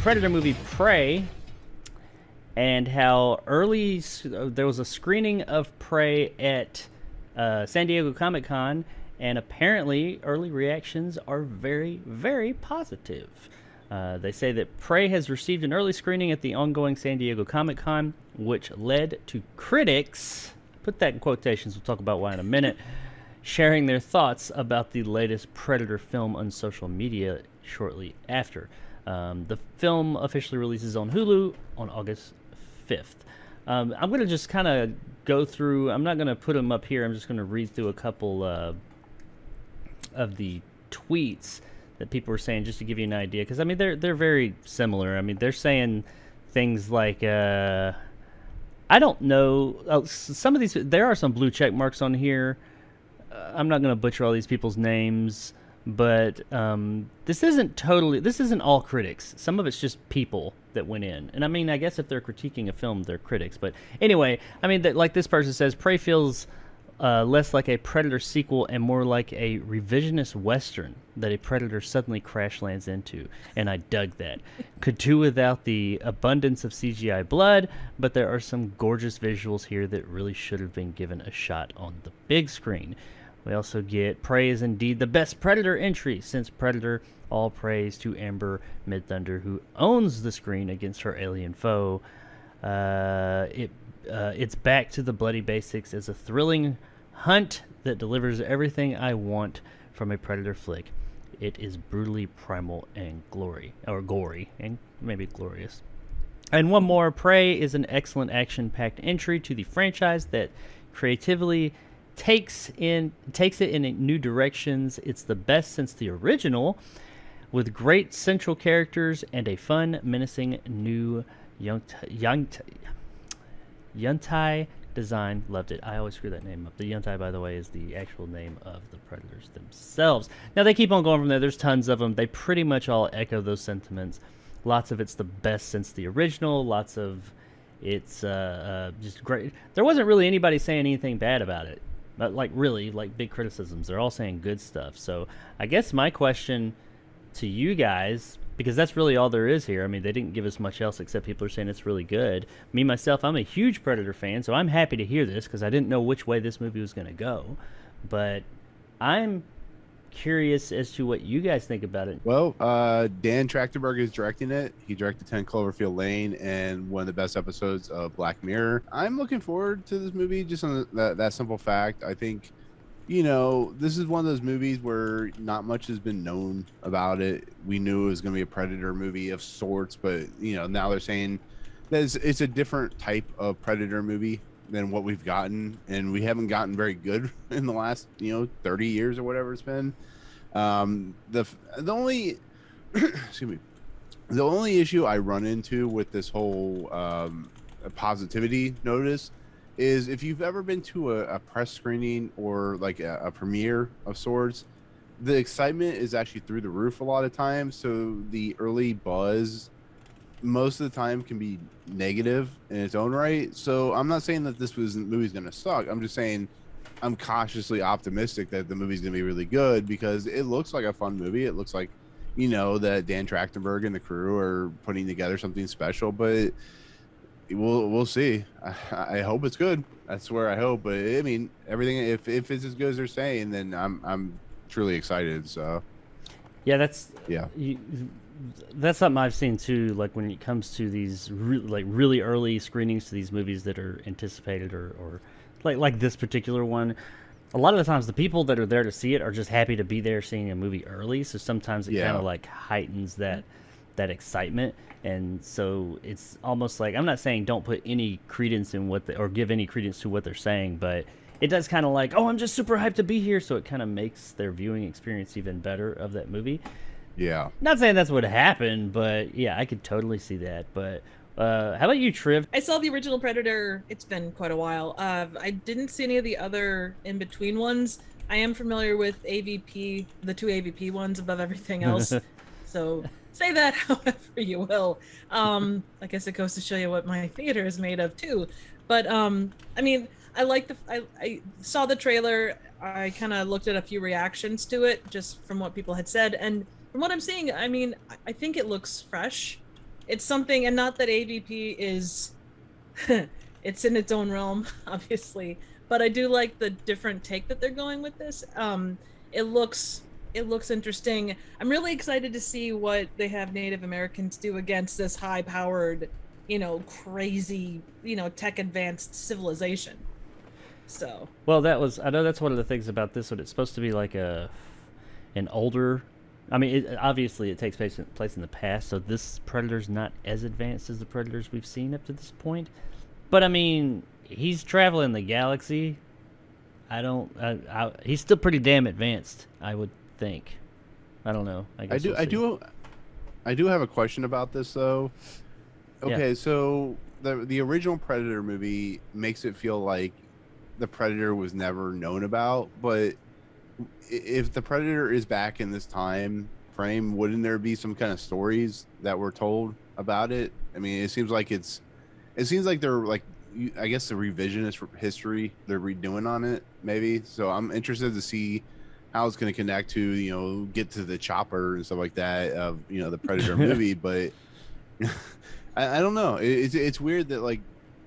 Predator movie Prey, and how there was a screening of Prey at San Diego Comic-Con, and apparently early reactions are very, very positive. They say that Prey has received an early screening at the ongoing San Diego Comic-Con, which led to critics, put that in quotations, we'll talk about why in a minute, sharing their thoughts about the latest Predator film on social media shortly after. The film officially releases on Hulu on August 5th. I'm going to just kind of go through, I'm not going to put them up here, I'm just going to read through a couple of the tweets that people were saying just to give you an idea, because I mean they're very similar. I mean they're saying things like I don't know, some of these, there are some blue check marks on here. I'm not going to butcher all these people's names, but this isn't all critics. Some of it's just people that went in. And I mean, I guess if they're critiquing a film, they're critics. But anyway, I mean, like this person says, Prey feels less like a Predator sequel and more like a revisionist Western that a Predator suddenly crash lands into. And I dug that. Could do without the abundance of CGI blood, but there are some gorgeous visuals here that really should have been given a shot on the big screen. We also get Prey is indeed the best Predator entry since Predator. All praise to Amber Midthunder, who owns the screen against her alien foe. It's back to the bloody basics as a thrilling hunt that delivers everything I want from a Predator flick. It is brutally primal and gory, and maybe glorious. And one more, Prey is an excellent action-packed entry to the franchise that creatively takes it in new directions. It's the best since the original, with great central characters and a fun, menacing new Yuntai design. Loved it. I always screw that name up. The Yuntai, by the way, is the actual name of the Predators themselves. Now, they keep on going from there. There's tons of them. They pretty much all echo those sentiments. Lots of it's the best since the original. Lots of it's just great. There wasn't really anybody saying anything bad about it. But really, big criticisms. They're all saying good stuff. So I guess my question to you guys, because that's really all there is here. I mean, they didn't give us much else except people are saying it's really good. Me, myself, I'm a huge Predator fan, so I'm happy to hear this because I didn't know which way this movie was going to go. But I'm curious as to what you guys think about it. Well, Dan Trachtenberg is directing it. He directed 10 Cloverfield Lane and one of the best episodes of Black Mirror. I'm looking forward to this movie just on that simple fact. I think, this is one of those movies where not much has been known about it. We knew it was going to be a Predator movie of sorts, but, now they're saying that it's a different type of Predator movie than what we've gotten, and we haven't gotten very good in the last 30 years or whatever it's been. The only excuse me, the only issue I run into with this whole positivity notice is if you've ever been to a press screening or like a premiere of sorts, the excitement is actually through the roof a lot of times. So the early buzz most of the time can be negative in its own right. So I'm not saying that this movie's going to suck. I'm just saying I'm cautiously optimistic that the movie's going to be really good because it looks like a fun movie. It looks like, that Dan Trachtenberg and the crew are putting together something special, but we'll see. I hope it's good. That's where I hope. But I mean, everything, if it's as good as they're saying, then I'm truly excited. So that's something I've seen too. Like when it comes to these really early screenings to these movies that are anticipated, or like this particular one, a lot of the times the people that are there to see it are just happy to be there seeing a movie early. So sometimes it kind of heightens that excitement, and so it's almost like, I'm not saying don't put any credence in or give any credence to what they're saying, but it does kind of I'm just super hyped to be here. So it kind of makes their viewing experience even better of that movie. Yeah. Not saying that's what happened, but yeah, I could totally see that. But how about you, Triv? I saw the original Predator. It's been quite a while. I didn't see any of the other in-between ones. I am familiar with AVP, the two AVP ones above everything else. So say that however you will. I guess it goes to show you what my theater is made of too. But I mean, I saw the trailer. I kind of looked at a few reactions to it just from what people had said, and from what I'm seeing, I mean, I think it looks fresh. it's something, and not that AVP is it's in its own realm, obviously, but I do like the different take that they're going with this. It looks interesting. I'm really excited to see what they have Native Americans do against this high powered, crazy, tech advanced civilization. So Well, I know that's one of the things about this one. It's supposed to be like an older. I mean, obviously it takes place in the past, so this Predator's not as advanced as the Predators we've seen up to this point. But I mean, he's traveling the galaxy. He's still pretty damn advanced, I would think. I don't know. I guess I do have a question about this though. Yeah. Okay, so the original Predator movie makes it feel like the Predator was never known about, but if the Predator is back in this time frame, wouldn't there be some kind of stories that were told about it? I mean, it seems like they're like, I guess, the revisionist history they're redoing on it, maybe. So I'm interested to see how it's going to connect to, get to the chopper and stuff like that of, the Predator movie. But I don't know. It's weird that like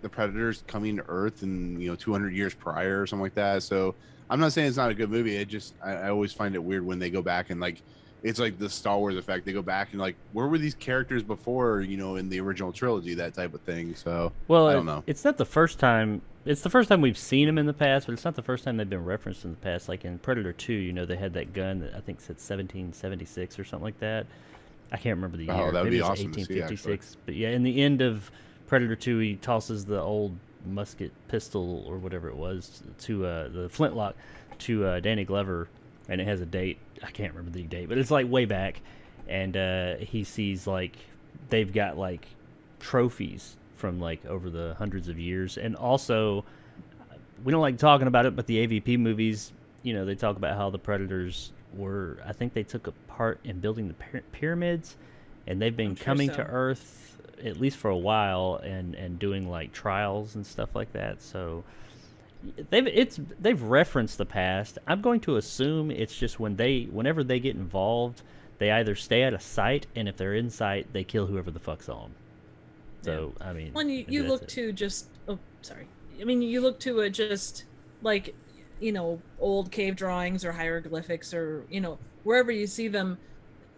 the Predator's coming to Earth and 200 years prior or something like that. So I'm not saying it's not a good movie. I always find it weird when they go back and like it's like the Star Wars effect. They go back and like, where were these characters before, in the original trilogy, that type of thing. So I don't know. It's not the first time. It's the first time we've seen them in the past, but it's not the first time they've been referenced in the past. Like in Predator 2, they had that gun that I think said 1776 or something like that. I can't remember the year. Oh, that would Maybe be it's awesome to see, 1856. But yeah, in the end of Predator 2, he tosses the old musket pistol or whatever it was to the flintlock to Danny Glover, and it has a date. I can't remember the date, but it's like way back. And he sees like they've got like trophies from like over the hundreds of years. And also, we don't like talking about it, but the AVP movies, they talk about how the Predators I think they took a part in building the pyramids, and they've been coming to Earth at least for a while and doing like trials and stuff like that. So they've referenced the past. I'm going to assume it's just whenever they get involved, they either stay out of sight, and if they're in sight, they kill whoever the fuck's on. So I mean, when you look to just you look to just like old cave drawings or hieroglyphics or wherever you see them,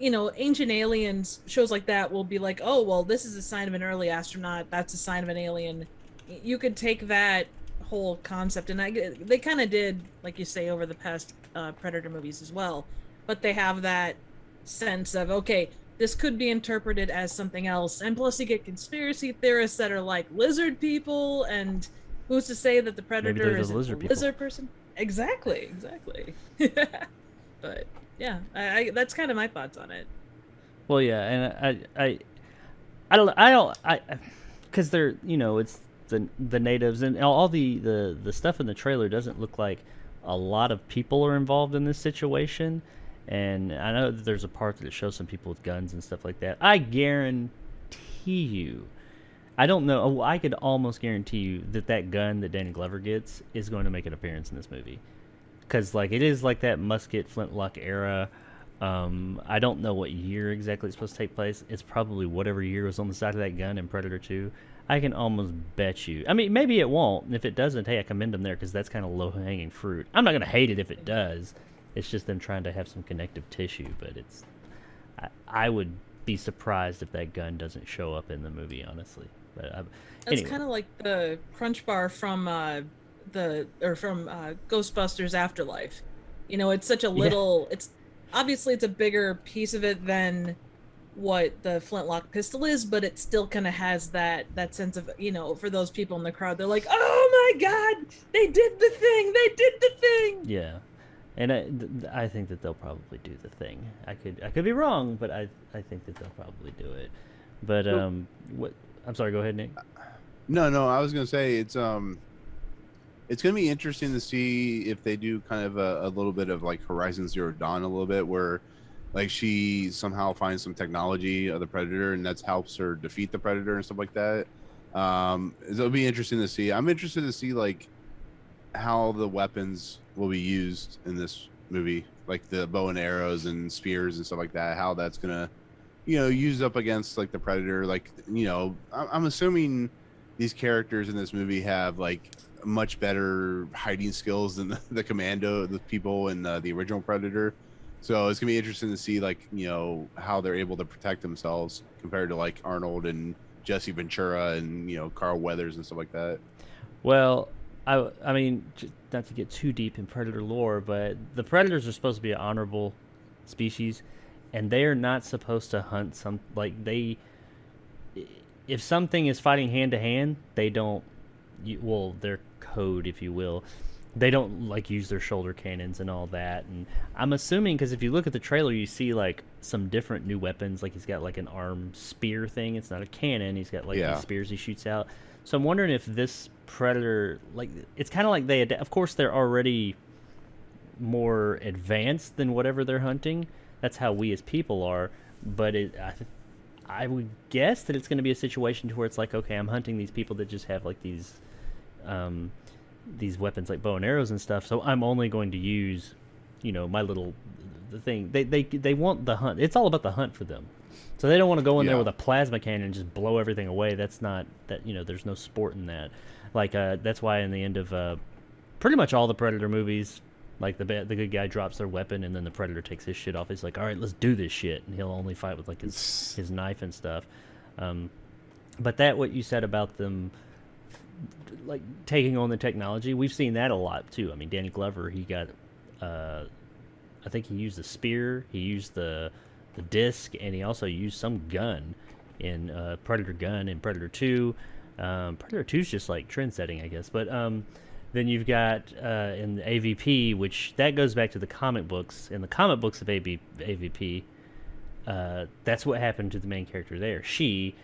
Ancient Aliens shows like that will be like, oh well, this is a sign of an early astronaut, that's a sign of an alien. You could take that whole concept, and they kind of did, like you say, over the past Predator movies as well, but they have that sense of, okay, this could be interpreted as something else. And plus you get conspiracy theorists that are like lizard people, and who's to say that the Predator is a lizard person? Exactly. But yeah, I that's kind of my thoughts on it. Well, yeah, and I don't, because they're, it's the natives, and all the stuff in the trailer doesn't look like a lot of people are involved in this situation. And I know that there's a part that shows some people with guns and stuff like that. I guarantee you, I don't know, I could almost guarantee you that gun that Danny Glover gets is going to make an appearance in this movie. Because like it is like that musket flintlock era. I don't know what year exactly it's supposed to take place. It's probably whatever year was on the side of that gun in Predator 2. I can almost bet you. I mean, maybe it won't. And if it doesn't, hey, I commend them there, because that's kind of low-hanging fruit. I'm not going to hate it if it does. It's just them trying to have some connective tissue. But I would be surprised if that gun doesn't show up in the movie, honestly. But that's kind of like the Crunch Bar from Ghostbusters Afterlife. It's such a little. Yeah. It's obviously it's a bigger piece of it than what the flintlock pistol is, but it still kind of has that sense of, for those people in the crowd, they're like, oh my god, they did the thing. Yeah. And I think that they'll probably do the thing. I could be wrong, but I think that they'll probably do it. But what? I'm sorry. Go ahead, Nick. No. I was gonna say it's gonna be interesting to see if they do kind of a little bit of like Horizon Zero Dawn, a little bit where like she somehow finds some technology of the Predator, and that helps her defeat the Predator and stuff like that. It'll be interesting to see. I'm interested to see like how the weapons will be used in this movie, like the bow and arrows and spears and stuff like that, how that's gonna used up against like the Predator. Like, I'm assuming these characters in this movie have like much better hiding skills than the commando, the people in the original Predator. So it's gonna be interesting to see like how they're able to protect themselves compared to like Arnold and Jesse Ventura and Carl Weathers and stuff like that. Well, I mean, not to get too deep in Predator lore, but the Predators are supposed to be an honorable species, and they are not supposed to hunt if something is fighting hand to hand, they don't. Well, their code, if you will, they don't like use their shoulder cannons and all that. And I'm assuming because if you look at the trailer, you see like some different new weapons. Like he's got like an arm spear thing. It's not a cannon. He's got like these spears he shoots out. So I'm wondering if this Predator, like, it's kind of like of course they're already more advanced than whatever they're hunting. That's how we as people are. But I would guess that it's going to be a situation to where it's like, okay, I'm hunting these people that just have like these weapons like bow and arrows and stuff. So I'm only going to use, my little the thing. They want the hunt. It's all about the hunt for them. So they don't want to go in there with a plasma cannon and just blow everything away. That's not that. There's no sport in that. Like that's why in the end of pretty much all the Predator movies, like the good guy drops their weapon and then the Predator takes his shit off. He's like, all right, let's do this shit, and he'll only fight with like his knife and stuff. But what you said about them like taking on the technology, we've seen that a lot too. I mean, Danny Glover, he got I think he used the spear, he used the disc, and he also used some gun in Predator Gun in Predator 2. Predator 2 is just like trend setting, I guess. But then you've got in the AVP, which that goes back to the comic books. In the comic books of AVP, that's what happened to the main character there. She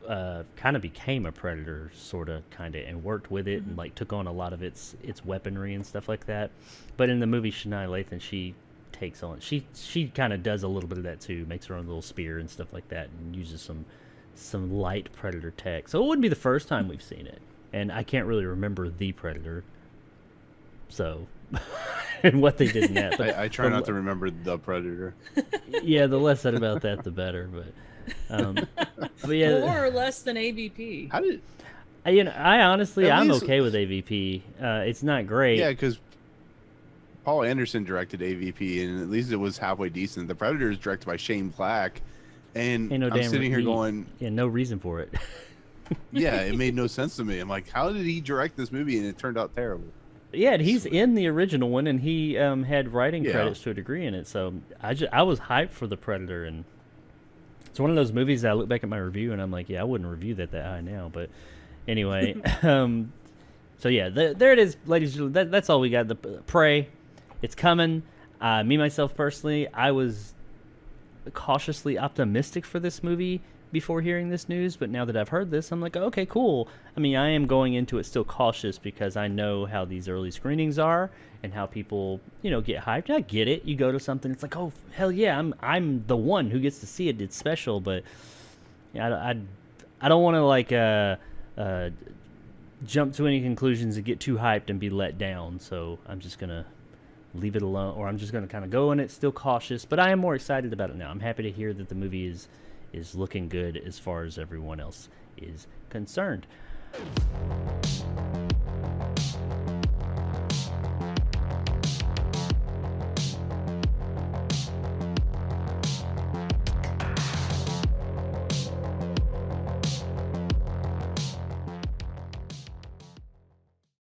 kind of became a Predator, sort of, kind of, and worked with it and like took on a lot of its weaponry and stuff like that. But in the movie Shania Lathan, she takes on, she kind of does a little bit of that too, makes her own little spear and stuff like that, and uses some light Predator tech. So it wouldn't be the first time we've seen it, and I can't really remember the Predator, so and what they did in that. I try not to remember the Predator. Yeah, the less said about that, the better. But yeah, more or less than AVP. How did I honestly, At I'm least- okay with AVP. It's not great. Yeah, because Paul Anderson directed AVP, and at least it was halfway decent. The Predator is directed by Shane Black, and Ain't no I'm damn sitting here going, yeah, no reason for it. yeah, it made no sense to me. I'm like, how did he direct this movie and it turned out terrible? Yeah, and he's in the original one, and he had writing Yeah. credits to a degree in it. So I was hyped for the Predator, and it's one of those movies that I look back at my review and I'm like, yeah, I wouldn't review that high now. But anyway, so yeah, there it is, ladies and gentlemen. That's all we got. The Prey, it's coming. Me myself personally, I was cautiously optimistic for this movie before hearing this news, but now that I've heard this, I'm like, okay, cool. I mean, I am going into it still cautious because I know how these early screenings are and how people, get hyped. I get it. You go to something, it's like, oh hell yeah, I'm the one who gets to see it. It's special, but yeah, I don't want to like jump to any conclusions and get too hyped and be let down. So I'm just gonna leave it alone, or I'm just gonna kind of go in it still cautious. But I am more excited about it now. I'm happy to hear that the movie is looking good as far as everyone else is concerned.